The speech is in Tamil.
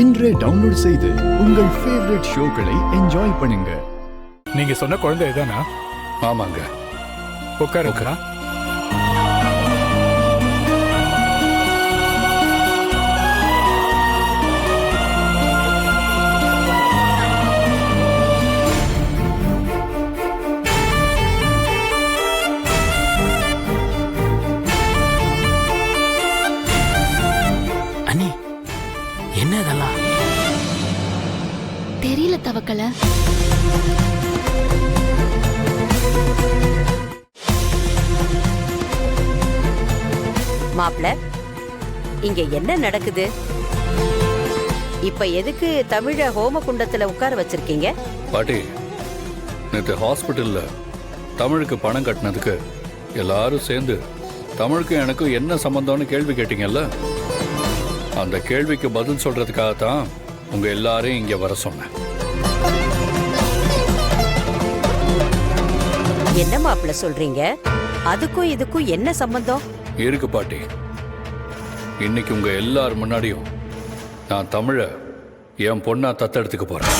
இன்றே டவுன்லோட் செய்து உங்கள் ஃபேவரட் ஷோக்களை என்ஜாய் பண்ணுங்க. நீங்க சொன்ன குழந்தை இதானா? ஆமாங்க. உட்காருங்களா? அண்ணி, என்ன இதெல்லாம்? தெரியல தவக்கல. மாப்ள, இங்க என்ன நடக்குது? இப்ப எதுக்கு தமிழ ஹோம குண்டத்துல உட்கார வச்சிருக்கீங்க? பாட்டி, நேற்று ஹாஸ்பிட்டல்ல தமிழுக்கு பணம் கட்டினதுக்கு எல்லாரும் சேர்ந்து தமிழுக்கும் எனக்கும் என்ன சம்பந்தம்னு கேள்வி கேட்டீங்கல்ல, அந்த கேள்விக்கு பதில் சொல்றதுக்காகத்தான் உங்க எல்லாரையும் இங்க வர சொன்னேன். என்ன மாப்ள சொல்றீங்க? அதுக்கும் இதுக்கும் என்ன சம்பந்தம்? இருக்கு பாட்டி. இன்னைக்கு உங்க எல்லார் முன்னாடியும் நான் தமிழ என் பொண்ணா தத்தெடுத்துக்க போறேன்.